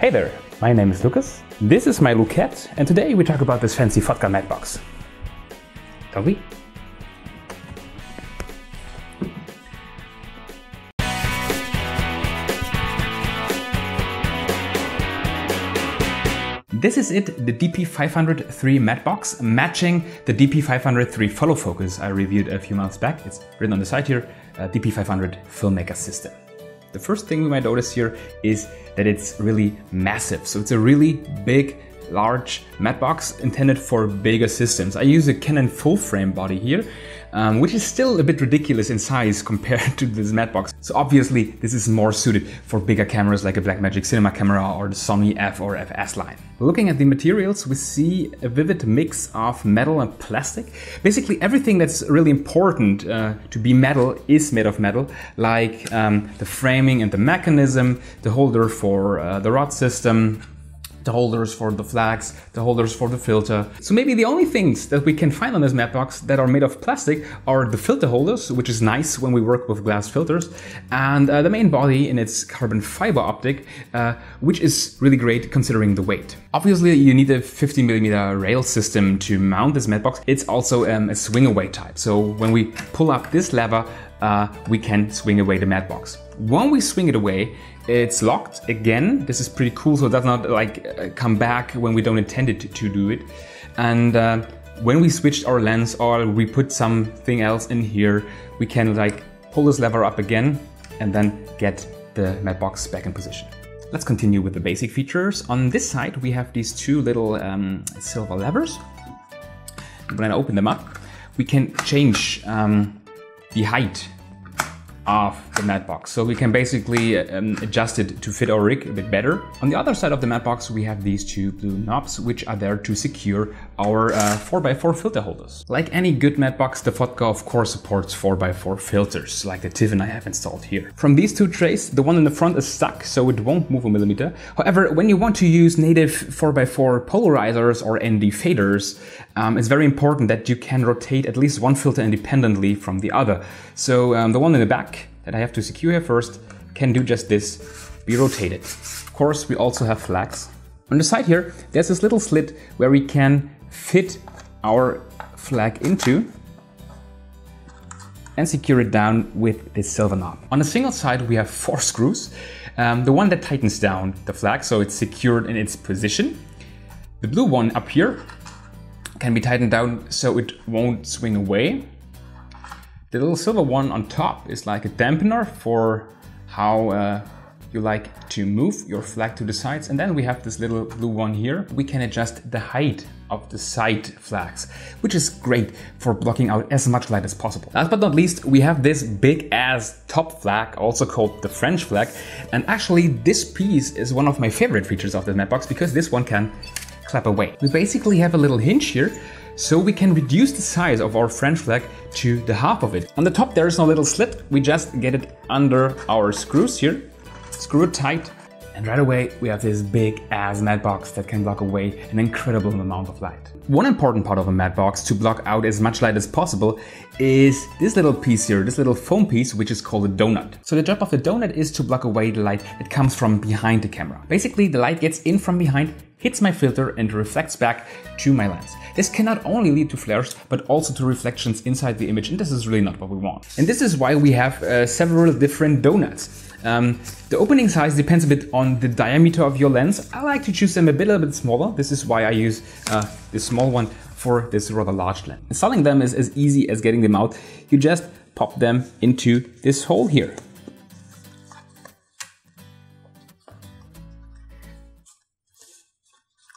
Hey there, my name is Lucas, this is my Luquette, and today we talk about this fancy FOTGA Mattebox. Don't we? This is it, the DP500 III Mattebox, matching the DP500 III Follow Focus I reviewed a few months back. It's written on the side here, DP500 Filmmaker system. The first thing we might notice here is that it's really massive. So it's a really big, large mattebox intended for bigger systems. I use a Canon full frame body here, which is still a bit ridiculous in size compared to this mattebox. So obviously this is more suited for bigger cameras like a Blackmagic cinema camera or the Sony F or FS line. Looking at the materials, we see a vivid mix of metal and plastic. Basically everything that's really important to be metal is made of metal, like the framing and the mechanism, the holder for the rod system, the holders for the flags, the holders for the filter. So maybe the only things that we can find on this mattebox that are made of plastic are the filter holders, which is nice when we work with glass filters, and the main body in its carbon fiber optic, which is really great considering the weight. Obviously you need a 50mm rail system to mount this mattebox. It's also a swing away type. So when we pull up this lever, we can swing away the mattebox. When we swing it away, it's locked again. This is pretty cool, so it does not like come back when we don't intend it to do it. And when we switched our lens or we put something else in here, we can like pull this lever up again and then get the mattebox back in position. Let's continue with the basic features. On this side, we have these two little silver levers. When I open them up, we can change the height of the mattebox. So we can basically adjust it to fit our rig a bit better. On the other side of the mattebox, we have these two blue knobs, which are there to secure our 4x4 filter holders. Like any good mattebox, the FOTGA of course supports 4x4 filters, like the Tiffin I have installed here. From these two trays, the one in the front is stuck, so it won't move a millimeter. However, when you want to use native 4x4 polarizers or ND faders, it's very important that you can rotate at least one filter independently from the other. So the one in the back that I have to secure here first can do just this, be rotated. Of course, we also have flags. On the side here, there's this little slit where we can fit our flag into and secure it down with this silver knob. On the single side, we have 4 screws. The one that tightens down the flag, so it's secured in its position. The blue one up here can be tightened down so it won't swing away. The little silver one on top is like a dampener for how you like to move your flag to the sides. And then we have this little blue one here. We can adjust the height of the side flags, which is great for blocking out as much light as possible. Last but not least, we have this big ass top flag, also called the French flag. And actually this piece is one of my favorite features of the mattebox because this one can clap away. We basically have a little hinge here, so we can reduce the size of our French flag to the half of it. On the top there is no little slit, we just get it under our screws here, screw it tight, and right away we have this big ass mattebox that can block away an incredible amount of light. One important part of a mattebox to block out as much light as possible is this little piece here, this little foam piece, which is called a donut. So the job of the donut is to block away the light that comes from behind the camera. Basically the light gets in from behind, hits my filter and reflects back to my lens. This can not only lead to flares, but also to reflections inside the image, and this is really not what we want. And this is why we have several different donuts. The opening size depends a bit on the diameter of your lens. I like to choose them a little bit smaller. This is why I use this small one for this rather large lens. Installing them is as easy as getting them out. You just pop them into this hole here.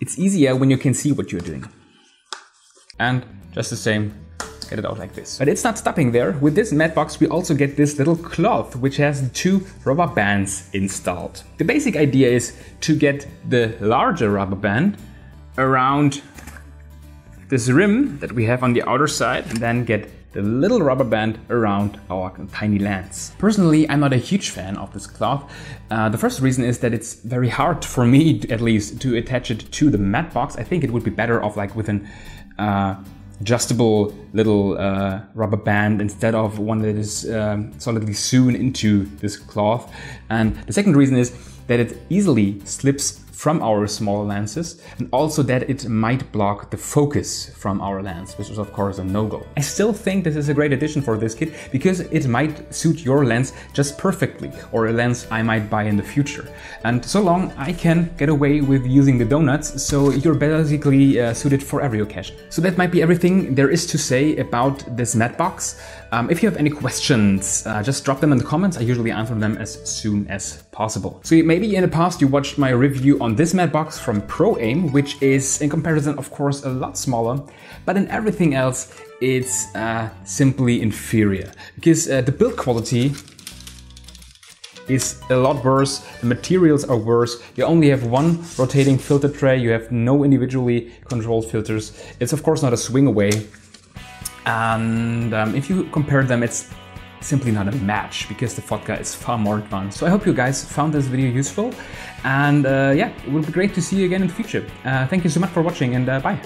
It's easier when you can see what you're doing. And just the same, get it out like this. But it's not stopping there. With this mattebox, we also get this little cloth, which has 2 rubber bands installed. The basic idea is to get the larger rubber band around this rim that we have on the outer side, and then get the little rubber band around our tiny lens. Personally, I'm not a huge fan of this cloth. The first reason is that it's very hard for me, at least, to attach it to the mattebox. I think it would be better off like with an adjustable little rubber band instead of one that is solidly sewn into this cloth. And the second reason is that it easily slips from our smaller lenses, and also that it might block the focus from our lens, which is of course a no-go. I still think this is a great addition for this kit because it might suit your lens just perfectly, or a lens I might buy in the future. And so long I can get away with using the donuts, so you're basically suited for every occasion. So that might be everything there is to say about this Mattebox. If you have any questions, just drop them in the comments. I usually answer them as soon as possible. So maybe in the past you watched my review on this Mattebox from Pro Aim, which is in comparison of course a lot smaller, but in everything else it's simply inferior, because the build quality is a lot worse, the materials are worse, you only have one rotating filter tray, you have no individually controlled filters. It's of course not a swing away, and if you compare them, it's simply not a match because the FOTGA is far more advanced. So I hope you guys found this video useful, and yeah, it would be great to see you again in the future. Thank you so much for watching, and bye.